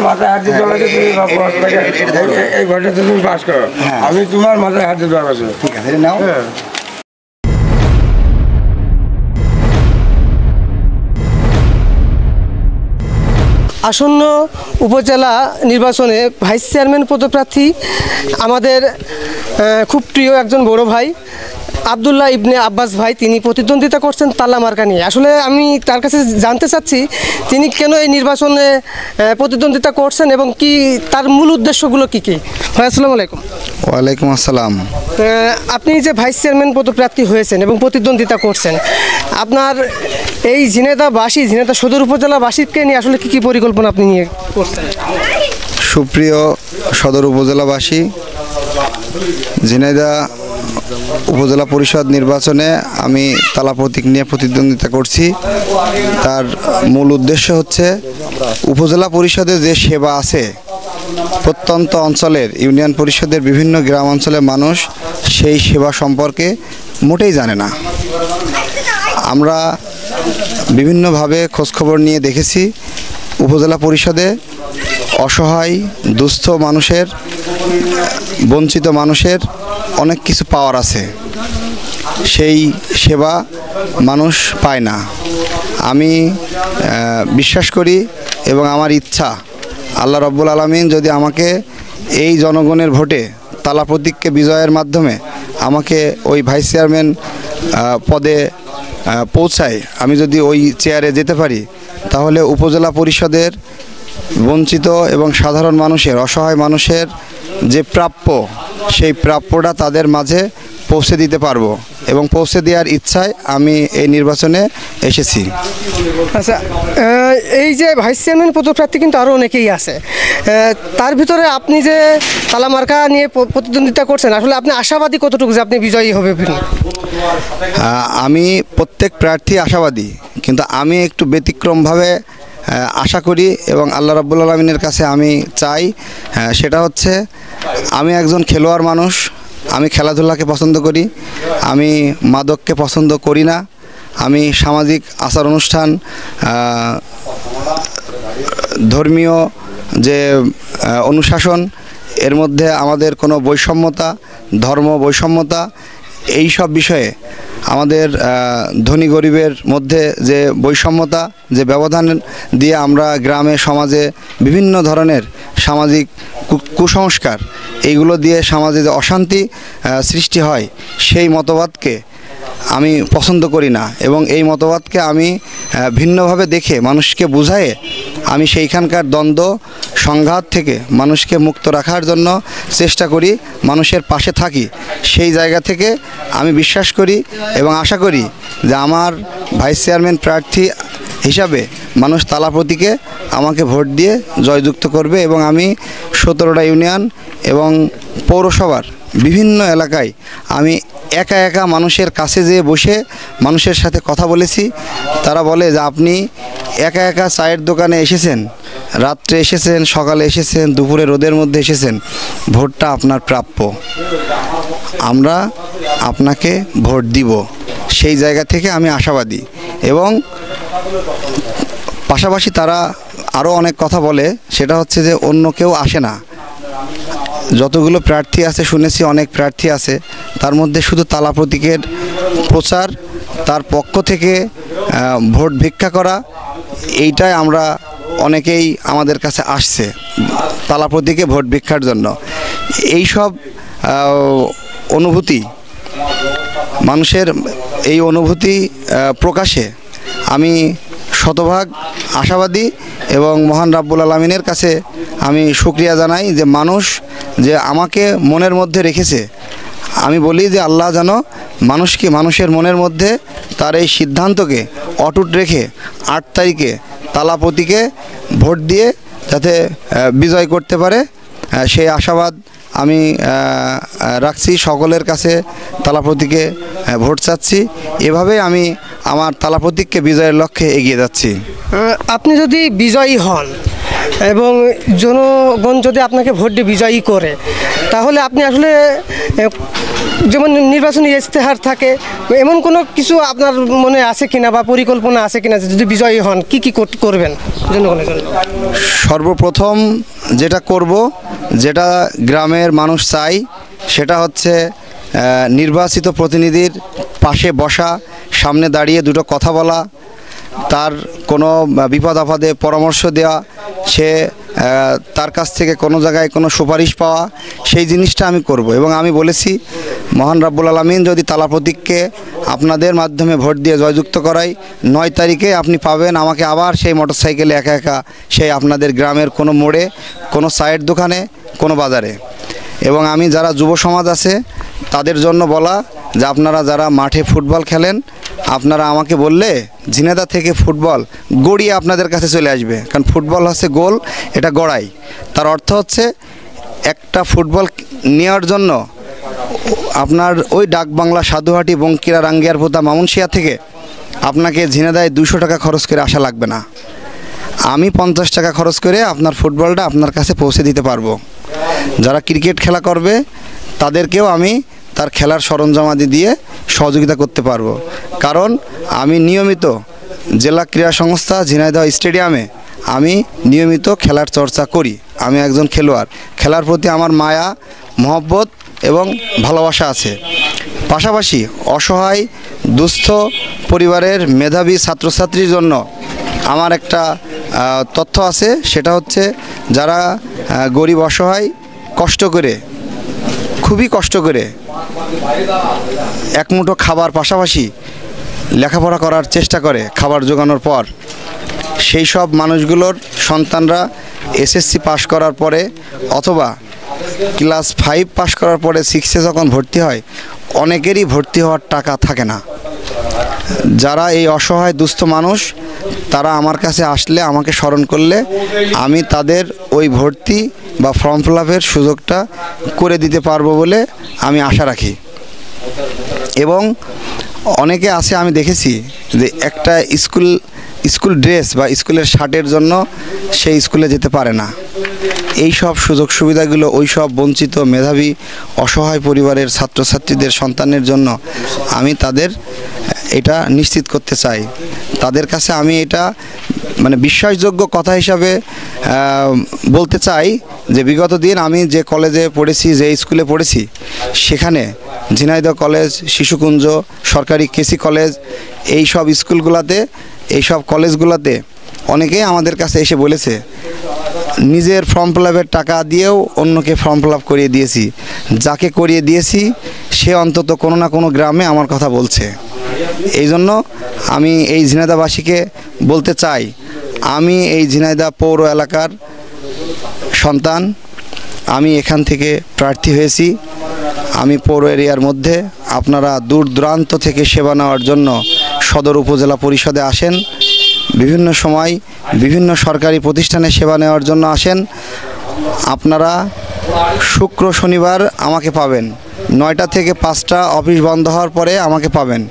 মাথায় হাত দিতে পারবে, তুমি এই ঘরটাতে তুমি পাস করো, আমি তোমার মাথায় হাত দিতে পারবো। ঠিক আছে, নাও। আসন্ন উপজেলা নির্বাচনে ভাইস চেয়ারম্যান পদপ্রার্থী আমাদের খুব প্রিয় একজন বড় ভাই আব্দুল্লাহ ইবনে আব্বাস ভাই, তিনি প্রতিদ্বন্দ্বিতা করছেন তালা মার্কা নিয়ে। আসলে আমি তার কাছে জানতে চাচ্ছি তিনি কেন এই নির্বাচনে প্রতিদ্বন্দ্বিতা করছেন এবং কি তার মূল উদ্দেশ্যগুলো কী কী। ভাই আসসালামু আলাইকুম। ওয়ালাইকুম আসসালাম। আপনি যে ভাইস চেয়ারম্যান পদপ্রার্থী হয়েছেন এবং প্রতিদ্বন্দ্বিতা করছেন, আপনার এই ঝিনাইদহ সদর উপজেলাবাসীকে নিয়ে আসলে কী কী পরিকল্পনা আপনি নিয়ে করছেন? সুপ্রিয় সদর উপজেলাবাসী, ঝিনাইদহ উপজেলা পরিষদ নির্বাচনে আমি তালা প্রতীক নিয়ে প্রতিদ্বন্দ্বিতা করছি। তার মূল উদ্দেশ্য হচ্ছে উপজেলা পরিষদে যে সেবা আছে, প্রত্যন্ত অঞ্চলের ইউনিয়ন পরিষদের বিভিন্ন গ্রাম অঞ্চলের মানুষ সেই সেবা সম্পর্কে মোটেই জানে না। আমরা বিভিন্নভাবে খোঁজখবর নিয়ে দেখেছি উপজেলা পরিষদে অসহায় দুস্থ মানুষের, বঞ্চিত মানুষের অনেক কিছু পাওয়ার আছে, সেই সেবা মানুষ পায় না। আমি বিশ্বাস করি এবং আমার ইচ্ছা আল্লাহ রব্বুল আলামিন যদি আমাকে এই জনগণের ভোটে তালা প্রতীককে বিজয়ের মাধ্যমে আমাকে ওই ভাইস চেয়ারম্যান পদে পৌঁছায়, আমি যদি ওই চেয়ারে যেতে পারি, তাহলে উপজেলা পরিষদের বঞ্চিত এবং সাধারণ মানুষের, অসহায় মানুষের যে প্রাপ্য, সেই প্রাপ্যটা তাদের মাঝে পৌঁছে দিতে পারবো এবং পৌঁছে দেওয়ার ইচ্ছায় আমি এই নির্বাচনে এসেছি। আচ্ছা, এই যে ভাইস চেয়ারম্যান পদপ্রার্থী কিন্তু আরও অনেকেই আছে, তার ভিতরে আপনি যে তালা মার্কা নিয়ে প্রতিদ্বন্দ্বিতা করছেন, আসলে আপনি আশাবাদী কতটুকু যে আপনি বিজয়ী হবে? আমি প্রত্যেক প্রার্থী আশাবাদী, কিন্তু আমি একটু ব্যতিক্রমভাবে আশা করি এবং আল্লাহ রাব্বুল আলামিনের কাছে আমি চাই, সেটা হচ্ছে আমি একজন খেলোয়াড় মানুষ, আমি খেলাধুলাকে পছন্দ করি, আমি মাদককে পছন্দ করি না, আমি সামাজিক আচার অনুষ্ঠান, ধর্মীয় যে অনুশাসন, এর মধ্যে আমাদের কোনো বৈষম্যতা, ধর্ম বৈষম্যতা, এই সব বিষয়ে আমাদের ধনী গরিবের মধ্যে যে বৈষম্যতা, যে ব্যবধান দিয়ে আমরা গ্রামে সমাজে বিভিন্ন ধরনের সামাজিক কুসংস্কার, এইগুলো দিয়ে সমাজে যে অশান্তি সৃষ্টি হয়, সেই মতবাদকে আমি পছন্দ করি না এবং এই মতবাদকে আমি ভিন্নভাবে দেখে মানুষকে বুঝায়ে আমি সেইখানকার দ্বন্দ্ব সংঘাত থেকে মানুষকে মুক্ত রাখার জন্য চেষ্টা করি, মানুষের পাশে থাকি। সেই জায়গা থেকে আমি বিশ্বাস করি এবং আশা করি যে আমার ভাইস চেয়ারম্যান প্রার্থী হিসাবে মানুষ তালা প্রতীকে আমাকে ভোট দিয়ে জয়যুক্ত করবে এবং আমি 17টা ইউনিয়ন এবং পৌরসভার বিভিন্ন এলাকায় আমি একা একা মানুষের কাছে যেয়ে বসে মানুষের সাথে কথা বলেছি। তারা বলে যে আপনি একা একা চায়ের দোকানে এসেছেন, রাত্রে এসেছেন, সকালে এসেছেন, দুপুরে রোদের মধ্যে এসেছেন, ভোটটা আপনার প্রাপ্য, আমরা আপনাকে ভোট দিব। সেই জায়গা থেকে আমি আশাবাদী এবং পাশাপাশি তারা আরও অনেক কথা বলে, সেটা হচ্ছে যে অন্য কেউ আসে না, যতগুলো প্রার্থী আছে শুনেছি অনেক প্রার্থী আছে, তার মধ্যে শুধু তালা প্রতীকের প্রচার, তার পক্ষ থেকে ভোট ভিক্ষা করা, এইটাই আমরা অনেকেই আমাদের কাছে আসছে তালা প্রতীকে ভোট ভিক্ষার জন্য। এই সব অনুভূতি, মানুষের এই অনুভূতি প্রকাশে আমি শতভাগ আশাবাদী এবং মহান রাব্বুল আলামিনের কাছে আমি শুকরিয়া জানাই যে মানুষ যে আমাকে মনের মধ্যে রেখেছে। আমি বলি যে আল্লাহ যেন মানুষকে, মানুষের মনের মধ্যে তার এই সিদ্ধান্তকে অটুট রেখে 8 তারিখে তালা প্রতীকে ভোট দিয়ে যাতে বিজয় করতে পারে, সেই আশাবাদ আমি রাখছি। সকলের কাছে তালা প্রতীকে ভোট চাচ্ছি, এভাবেই আমি আমার তালা প্রতীককে বিজয়ের লক্ষ্যে এগিয়ে যাচ্ছি। আপনি যদি বিজয়ী হন এবং জনগণ যদি আপনাকে ভোট দিয়ে বিজয়ী করে, তাহলে আপনি আসলে যেমন নির্বাচনী ইশতেহার থাকে, এমন কোনো কিছু আপনার মনে আছে কিনা বা পরিকল্পনা আছে কিনা যে যদি বিজয়ী হন কি কি করবেন জনগণের জন্য? সর্বপ্রথম যেটা করব, যেটা গ্রামের মানুষ চাই, সেটা হচ্ছে নির্বাচিত প্রতিনিধির পাশে বসা, সামনে দাঁড়িয়ে দুটো কথা বলা, তার কোনো বিপদ আপদে পরামর্শ দেওয়া, সে তার কাছ থেকে কোনো জায়গায় কোনো সুপারিশ পাওয়া, সেই জিনিসটা আমি করব। এবং আমি বলেছি মহান রাব্বুল আলামিন যদি তালা প্রতীককে আপনাদের মাধ্যমে ভোট দিয়ে জয়যুক্ত করাই, 9 তারিখে আপনি পাবেন আমাকে আবার সেই মোটরসাইকেলে একা একা সেই আপনাদের গ্রামের কোনো মোড়ে, কোনো চায়ের দোকানে, কোনো বাজারে। এবং আমি যারা যুব সমাজ আছে তাদের জন্য বলা যে আপনারা যারা মাঠে ফুটবল খেলেন, আপনারা আমাকে বললে ঝিনেদা থেকে ফুটবল গড়িয়ে আপনাদের কাছে চলে আসবে, কারণ ফুটবল হচ্ছে গোল, এটা গড়াই। তার অর্থ হচ্ছে একটা ফুটবল নেওয়ার জন্য আপনার ওই ডাকবাংলা, সাধুহাটি, বঙ্কিরা, রাঙ্গিয়ারপোতা, মামুনশিয়া থেকে আপনাকে ঝিনেদায় 200 টাকা খরচ করে আসা লাগবে না। আমি 50 টাকা খরচ করে আপনার ফুটবলটা আপনার কাছে পৌঁছে দিতে পারবো। যারা ক্রিকেট খেলা করবে তাদেরকেও আমি তার খেলার সরঞ্জামাদি দিয়ে সহযোগিতা করতে পারবো, কারণ আমি নিয়মিত জেলা ক্রীড়া সংস্থা ঝিনাইদহ স্টেডিয়ামে আমি নিয়মিত খেলার চর্চা করি। আমি একজন খেলোয়াড়, খেলার প্রতি আমার মায়া, মহব্বত এবং ভালোবাসা আছে। পাশাপাশি অসহায় দুস্থ পরিবারের মেধাবী ছাত্রছাত্রীর জন্য আমার একটা তথ্য আছে, সেটা হচ্ছে যারা গরিব অসহায় কষ্ট করে, খুবই কষ্ট করে এক মুঠো খাবার পাশাপাশি লেখাপড়া করার চেষ্টা করে খাবার জোগানোর পর, সেই সব মানুষগুলোর সন্তানরা এসএসসি পাশ করার পরে অথবা ক্লাস 5 পাশ করার পরে 6-এ যখন ভর্তি হয়, অনেকেরই ভর্তি হওয়ার টাকা থাকে না। যারা এই অসহায় দুস্থ মানুষ, তারা আমার কাছে আসলে, আমাকে স্মরণ করলে আমি তাদের ওই ভর্তি বা ফর্ম ফিল আপের সুযোগটা করে দিতে পারবো বলে আমি আশা রাখি। এবং অনেকে আছে, আমি দেখেছি যে একটা স্কুল ড্রেস বা স্কুলের শার্টের জন্য সেই স্কুলে যেতে পারে না। এই সব সুযোগ সুবিধাগুলো ওই সব বঞ্চিত মেধাবী অসহায় পরিবারের ছাত্রছাত্রীদের সন্তানের জন্য আমি তাদের এটা নিশ্চিত করতে চাই। তাদের কাছে আমি এটা মানে বিশ্বাসযোগ্য কথা হিসাবে বলতে চাই যে বিগত দিন আমি যে কলেজে পড়েছি, যে স্কুলে পড়েছি, সেখানে ঝিনাইদহ কলেজ, শিশুকুঞ্জ, সরকারি কেসি কলেজ, এই সব স্কুলগুলোতে, এই সব কলেজগুলোতে অনেকেই আমাদের কাছে এসে বলেছে নিজের ফর্ম ফিল আপের টাকা দিয়েও অন্যকে ফর্ম ফিল আপ করিয়ে দিয়েছি। যাকে করিয়ে দিয়েছি সে অন্তত কোনো না কোনো গ্রামে আমার কথা বলছে। এই জন্য আমি এই ঝিনাইদহবাসীকে বলতে চাই, আমি এই ঝিনাইদহ পৌর এলাকার সন্তান, আমি এখান থেকে প্রার্থী হয়েছি। আমি পৌর এরিয়ার মধ্যে, আপনারা দূর দূরান্ত থেকে সেবা নেওয়ার জন্য সদর উপজেলা পরিষদে আসেন, বিভিন্ন সময় বিভিন্ন সরকারি প্রতিষ্ঠানে সেবা নেওয়ার জন্য আসেন। আপনারা শুক্র শনিবার আমাকে পাবেন, 9টা থেকে 5টা অফিস বন্ধ হওয়ার পরে আমাকে পাবেন,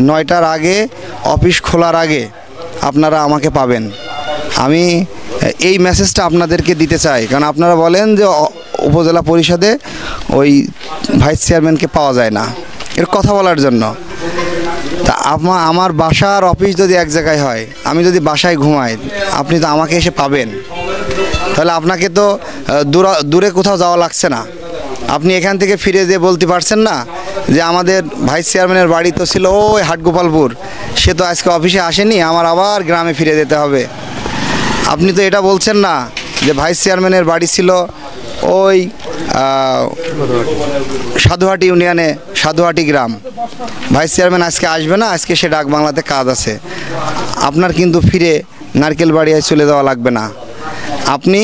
9টার আগে অফিস খোলার আগে আপনারা আমাকে পাবেন। আমি এই মেসেজটা আপনাদেরকে দিতে চাই, কারণ আপনারা বলেন যে উপজেলা পরিষদে ওই ভাইস চেয়ারম্যানকে পাওয়া যায় না, এর কথা বলার জন্য। তা আমার বাসা আর অফিস যদি এক জায়গায় হয়, আমি যদি বাসায় ঘুমাই, আপনি তো আমাকে এসে পাবেন। তাহলে আপনাকে তো দূরে কোথাও যাওয়া লাগছে না। আপনি এখান থেকে ফিরে যেয়ে বলতে পারছেন না যে আমাদের ভাইস চেয়ারম্যানের বাড়ি তো ছিল ওই হাটগোপালপুর, সে তো আজকে অফিসে আসেনি, আমার আবার গ্রামে ফিরে যেতে হবে। আপনি তো এটা বলছেন না যে ভাইস চেয়ারম্যানের বাড়ি ছিল ওই সাধুহাটি ইউনিয়নে, সাধুহাটি গ্রাম, ভাইস চেয়ারম্যান আজকে আসবে না, আজকে সে ডাক বাংলাতে কাজ আছে। আপনার কিন্তু ফিরে নারকেল বাড়িয়ায় চলে যাওয়া লাগবে না। আপনি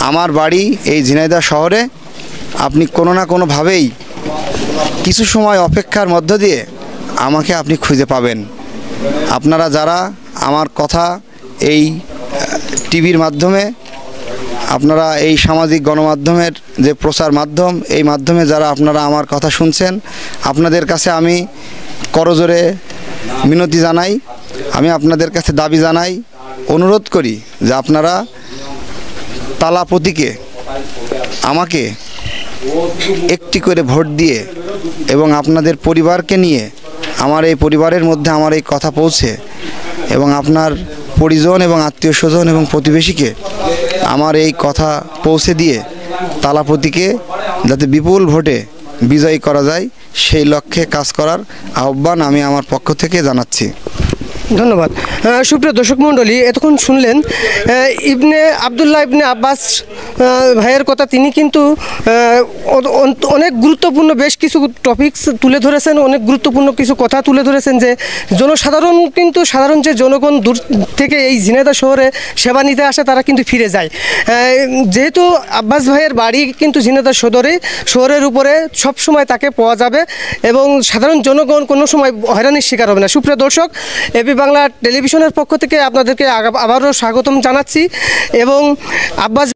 আমার বাড়ি এই ঝিনাইদহ শহরে, আপনি কোনো না কোনোভাবেই কিছু সময় অপেক্ষার মধ্য দিয়ে আমাকে আপনি খুঁজে পাবেন। আপনারা যারা আমার কথা এই টিভির মাধ্যমে, আপনারা এই সামাজিক গণমাধ্যমের যে প্রচার মাধ্যম, এই মাধ্যমে যারা আপনারা আমার কথা শুনছেন, আপনাদের কাছে আমি করজোরে মিনতি জানাই, আমি আপনাদের কাছে দাবি জানাই, অনুরোধ করি যে আপনারা তালা প্রতীকে আমাকে একটি করে ভোট দিয়ে এবং আপনাদের পরিবারকে নিয়ে আমার এই পরিবারের মধ্যে আমার এই কথা পৌঁছে এবং আপনার পরিজন এবং আত্মীয় স্বজন এবং প্রতিবেশীকে আমার এই কথা পৌঁছে দিয়ে তালাপতিকে যাতে বিপুল ভোটে বিজয়ী করা যায় সেই লক্ষ্যে কাজ করার আহ্বান আমি আমার পক্ষ থেকে জানাচ্ছি। ধন্যবাদ। সুপ্রিয় দর্শক মণ্ডলী, এতক্ষণ শুনলেন আবদুল্লাহ ইবনে আব্বাস ভাইয়ের কথা। তিনি কিন্তু অনেক গুরুত্বপূর্ণ বেশ কিছু টপিকস তুলে ধরেছেন, অনেক গুরুত্বপূর্ণ কিছু কথা তুলে ধরেছেন যে সাধারণ যে জনগণ দূর থেকে এই ঝিনাইদহ শহরে সেবা নিতে আসে তারা কিন্তু ফিরে যায়। যেহেতু আব্বাস ভাইয়ের বাড়ি কিন্তু ঝিনাইদহ শহরের উপরে সবসময় তাকে পাওয়া যাবে এবং সাধারণ জনগণ কোনো সময় হয়রানির শিকার হবে না। সুপ্রিয় দর্শক, এবি বাংলা টেলিভিশনের পক্ষ থেকে আপনাদেরকে আবারও স্বাগতম জানাচ্ছি এবং আব্বাস